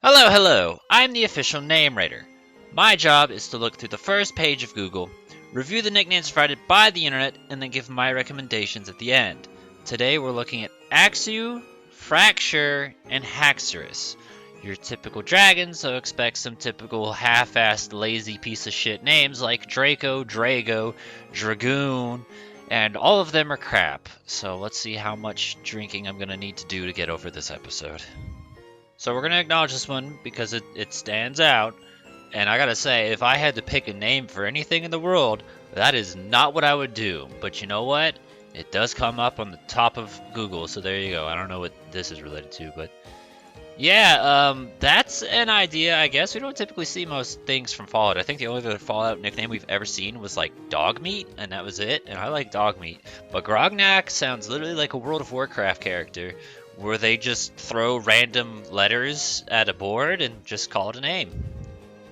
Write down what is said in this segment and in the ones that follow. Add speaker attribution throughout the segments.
Speaker 1: Hello, hello! I'm the official name rater. My job is to look through the first page of Google, review the nicknames provided by the internet, and then give my recommendations at the end. Today we're looking at Axew, Fraxure, and Haxorus. Your typical dragons, so expect some typical half-assed lazy piece of shit names like Draco, Drago, Dragoon, and all of them are crap. So let's see how much drinking I'm gonna need to do to get over this episode. So we're going to acknowledge this one because it stands out. And I gotta say, if I had to pick a name for anything in the world, that is not what I would do. But you know what? It does come up on the top of Google, so there you go. I don't know what this is related to, but yeah, that's an idea, I guess. We don't typically see most things from Fallout. I think the only other Fallout nickname we've ever seen was like Dog Meat, and that was it. And I like Dog Meat. But Grognak sounds literally like a World of Warcraft character, where they just throw random letters at a board and just call it a name.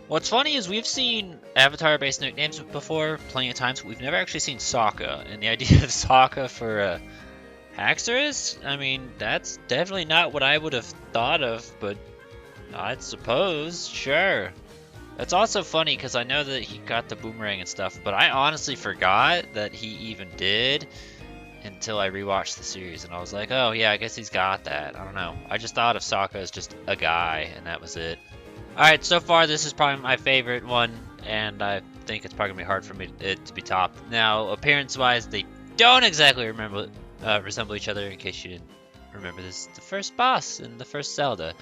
Speaker 1: What's funny is we've seen avatar-based nicknames before plenty of times, but we've never actually seen Sokka. And the idea of Sokka for Haxorus? I mean, that's definitely not what I would have thought of, but I suppose, sure. It's also funny because I know that he got the boomerang and stuff, but I honestly forgot that he even did until I rewatched the series, and I was like, oh yeah, I guess he's got that. I don't know. I just thought of Sokka as just a guy, and that was it. Alright, so far this is probably my favorite one, and I think it's probably going to be hard for me to be topped. Now, appearance-wise, they don't exactly resemble each other, in case you didn't remember. This is the first boss in the first Zelda,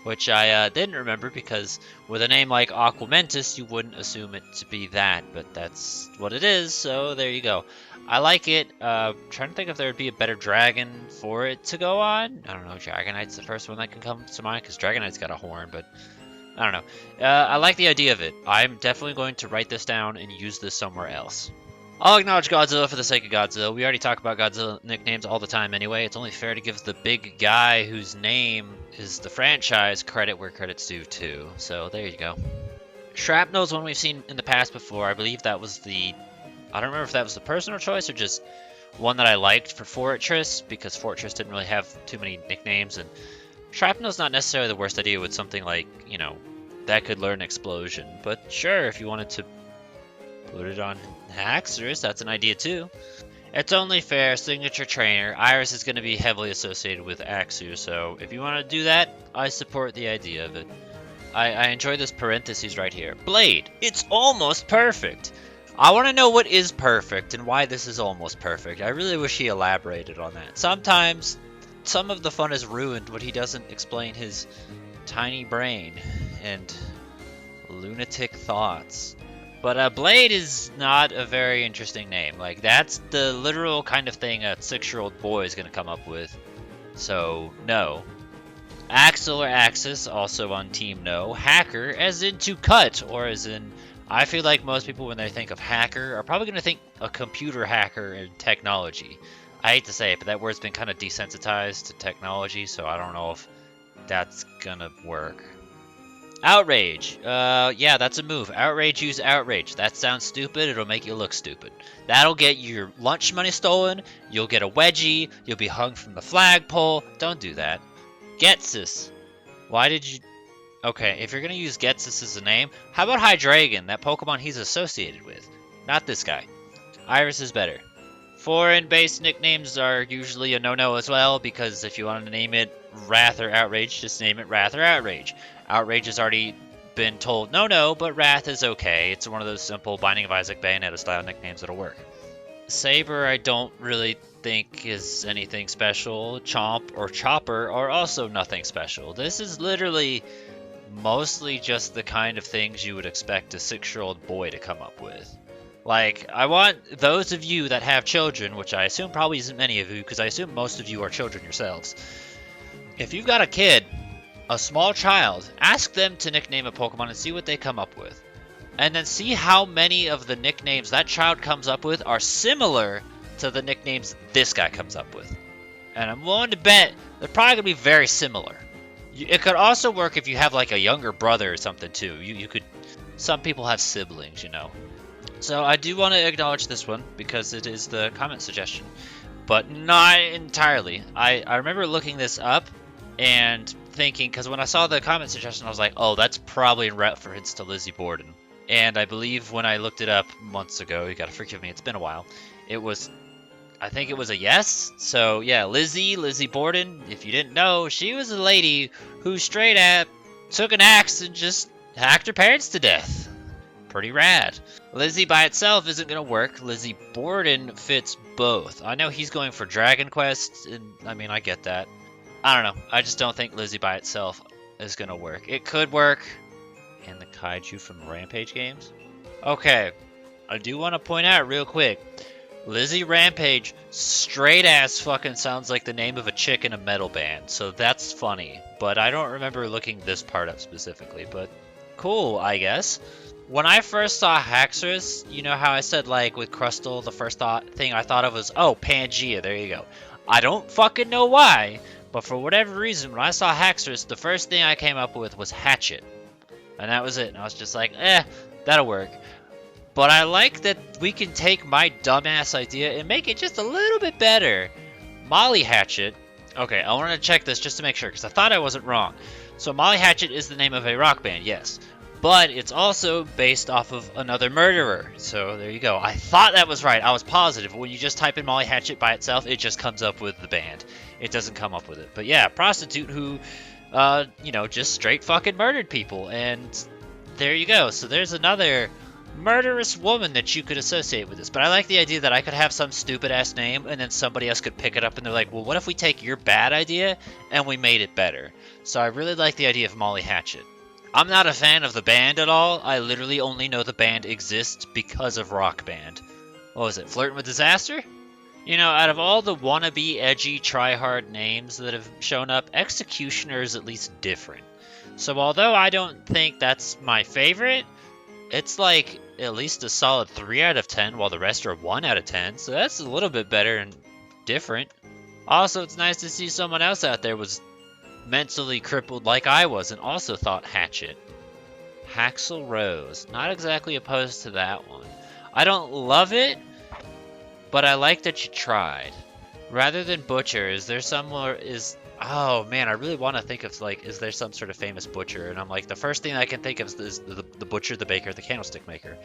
Speaker 1: which I didn't remember because with a name like Aquamentus, you wouldn't assume it to be that, but that's what it is, so there you go. I like it. Trying to think if there would be a better dragon for it to go on. I don't know, Dragonite's the first one that can come to mind, because Dragonite's got a horn, but I don't know. I like the idea of it. I'm definitely going to write this down and use this somewhere else. I'll acknowledge Godzilla for the sake of Godzilla. We already talk about Godzilla nicknames all the time anyway. It's only fair to give the big guy whose name is the franchise credit where credit's due too. So there you go. Shrapnel's one we've seen in the past before. I believe that was I don't remember if that was the personal choice or just one that I liked for Fortress, because Fortress didn't really have too many nicknames, and Shrapnel's not necessarily the worst idea with something like, you know, that could learn explosion. But sure, if you wanted to put it on Haxorus, that's an idea too. It's only fair, signature trainer. Iris is going to be heavily associated with Axew, so if you want to do that, I support the idea of it. I enjoy this parentheses right here. Blade, it's almost perfect. I want to know what is perfect and why this is almost perfect. I really wish he elaborated on that. Sometimes some of the fun is ruined when he doesn't explain his tiny brain and lunatic thoughts. But Blade is not a very interesting name. Like, that's the literal kind of thing a 6-year-old boy is going to come up with. So, no. Axel or Axis, also on team no. Hacker, as in to cut, or as in... I feel like most people, when they think of hacker, are probably going to think a computer hacker and technology. I hate to say it, but that word's been kind of desensitized to technology, so I don't know if that's going to work. Outrage. Yeah, that's a move. Outrage, use outrage. That sounds stupid. It'll make you look stupid. That'll get your lunch money stolen. You'll get a wedgie. You'll be hung from the flagpole. Don't do that. Getsus. Why did you... Okay, if you're going to use Getsus as a name, how about Hydreigon, that Pokemon he's associated with? Not this guy. Iris is better. Foreign-based nicknames are usually a no-no as well, because if you want to name it Wrath or Outrage, just name it Wrath or Outrage. Outrage has already been told no, but Wrath is okay. It's one of those simple Binding of Isaac Bayonetta-style nicknames that'll work. Saber, I don't really think is anything special. Chomp or Chopper are also nothing special. This is literally... mostly just the kind of things you would expect a 6-year-old boy to come up with. Like, I want those of you that have children, which I assume probably isn't many of you, because I assume most of you are children yourselves. If you've got a kid, a small child, ask them to nickname a Pokemon and see what they come up with. And then see how many of the nicknames that child comes up with are similar to the nicknames this guy comes up with. And I'm willing to bet they're probably going to be very similar. It could also work if you have like a younger brother or something too. You could. Some people have siblings, you know. So I do want to acknowledge this one because it is the comment suggestion, but not entirely. I remember looking this up, and thinking, because when I saw the comment suggestion, I was like, oh, that's probably in reference to Lizzie Borden. And I believe when I looked it up months ago, you gotta forgive me, it's been a while, I think it was a yes. So yeah, Lizzie Borden, if you didn't know, she was a lady who straight up took an axe and just hacked her parents to death. Pretty rad. Lizzie by itself isn't gonna work. Lizzie Borden fits both. I know he's going for Dragon Quest, and I mean, I get that. I don't know. I just don't think Lizzie by itself is gonna work. It could work in the kaiju from Rampage games. Okay, I do want to point out real quick. Lizzie Rampage straight ass fucking sounds like the name of a chick in a metal band, so that's funny. But I don't remember looking this part up specifically, but cool, I guess. When I first saw Haxorus, you know how I said, like, with Crustal, the first thing I thought of was, oh, Pangea, there you go. I don't fucking know why, but for whatever reason, when I saw Haxorus, the first thing I came up with was Hatchet. And that was it, and I was just like, that'll work. But I like that we can take my dumbass idea and make it just a little bit better. Molly Hatchet. Okay, I wanted to check this just to make sure, because I thought I wasn't wrong. So Molly Hatchet is the name of a rock band, yes. But it's also based off of another murderer. So there you go. I thought that was right. I was positive. When you just type in Molly Hatchet by itself, it just comes up with the band. It doesn't come up with it. But yeah, prostitute who, just straight fucking murdered people. And there you go. So there's another murderous woman that you could associate with this. But I like the idea that I could have some stupid ass name and then somebody else could pick it up and they're like, well, what if we take your bad idea and we made it better? So I really like the idea of Molly Hatchet. I'm not a fan of the band at all. I literally only know the band exists because of Rock Band. What was it, Flirtin' with Disaster? You know, out of all the wannabe, edgy, try-hard names that have shown up, Executioner is at least different. So although I don't think that's my favorite, it's like at least a solid 3 out of 10, while the rest are 1 out of 10. So that's a little bit better and different. Also, it's nice to see someone else out there was mentally crippled like I was and also thought Hatchet. Haxel Rose. Not exactly opposed to that one. I don't love it, but I like that you tried. Rather than Butcher, is there somewhere oh man, I really want to think of, like, is there some sort of famous butcher? And I'm like, the first thing I can think of is the butcher, the baker, the candlestick maker.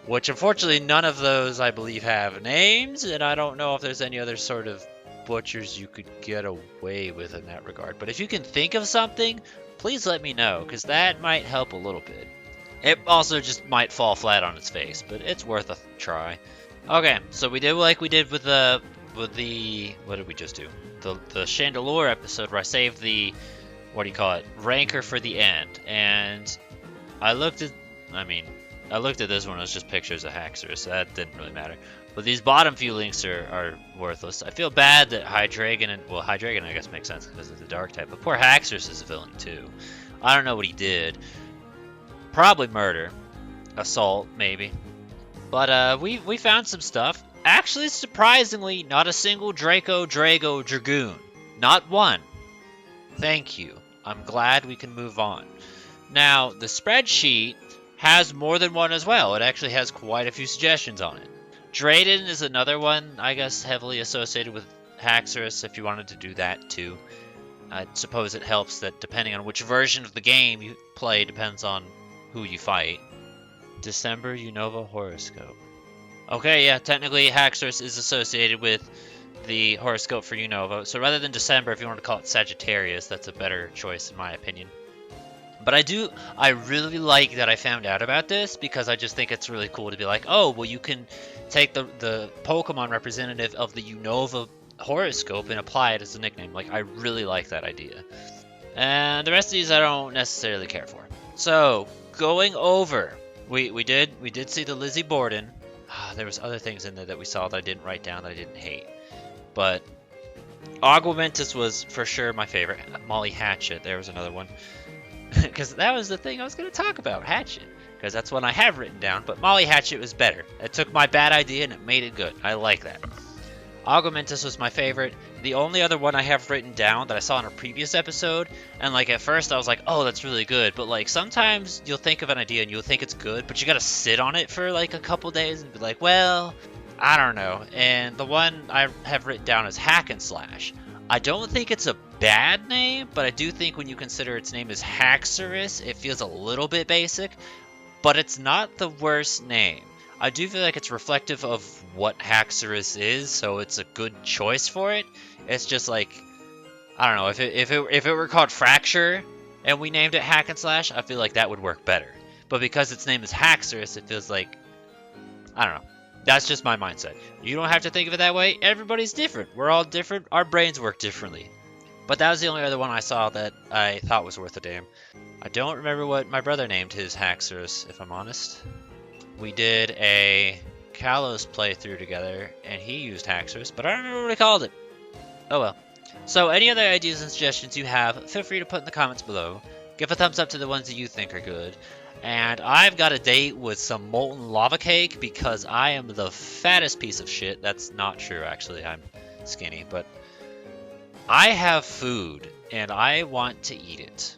Speaker 1: Which unfortunately none of those I believe have names, and I don't know if there's any other sort of butchers you could get away with in that regard. But if you can think of something, please let me know, because that might help a little bit. It also just might fall flat on its face, but it's worth a try. Okay, so we did like we did with the what did we just do? The Chandelure episode where I saved the, rancor for the end. And I looked at this one as just pictures of Haxorus, so that didn't really matter. But these bottom few links are worthless. I feel bad that Hydreigon Hydreigon I guess makes sense because of the dark type, but poor Haxorus is a villain too. I don't know what he did. Probably murder. Assault, maybe. But we found some stuff. Actually, surprisingly, not a single Draco, Drago, Dragoon. Not one. Thank you. I'm glad we can move on. Now, the spreadsheet has more than one as well. It actually has quite a few suggestions on it. Drayden is another one, I guess, heavily associated with Haxorus, if you wanted to do that too. I suppose it helps that depending on which version of the game you play depends on who you fight. December Unova horoscope. Okay, yeah, technically Haxorus is associated with the horoscope for Unova. So rather than December, if you want to call it Sagittarius, that's a better choice in my opinion. But I really like that I found out about this, because I just think it's really cool to be like, oh, well, you can take the Pokemon representative of the Unova horoscope and apply it as a nickname. Like, I really like that idea. And the rest of these I don't necessarily care for. So, going over, we did see the Lizzie Borden. There was other things in there that we saw that I didn't write down that I didn't hate. But Augmentus was for sure my favorite. Molly Hatchet, there was another one. Because that was the thing I was going to talk about, Hatchet. Because that's one I have written down, but Molly Hatchet was better. It took my bad idea and it made it good. I like that. Augmentus was my favorite. The only other one I have written down that I saw in a previous episode, and like at first I was like, oh, that's really good, but like sometimes you'll think of an idea and you'll think it's good, but you gotta sit on it for like a couple days and be like, well, I don't know. And the one I have written down is Hack and Slash. I don't think it's a bad name, but I do think when you consider its name is Haxorus, it feels a little bit basic, but it's not the worst name. I do feel like it's reflective of what Haxorus is, so it's a good choice for it. It's just like, I don't know, if it were called Fraxure and we named it Hack and Slash, I feel like that would work better. But because its name is Haxorus, it feels like, I don't know. That's just my mindset. You don't have to think of it that way. Everybody's different. We're all different. Our brains work differently. But that was the only other one I saw that I thought was worth a damn. I don't remember what my brother named his Haxorus, if I'm honest. We did a Kalos playthrough together, and he used Haxorus, but I don't remember what he called it. Oh well. So any other ideas and suggestions you have, feel free to put in the comments below. Give a thumbs up to the ones that you think are good. And I've got a date with some molten lava cake because I am the fattest piece of shit. That's not true, actually. I'm skinny, but I have food and I want to eat it.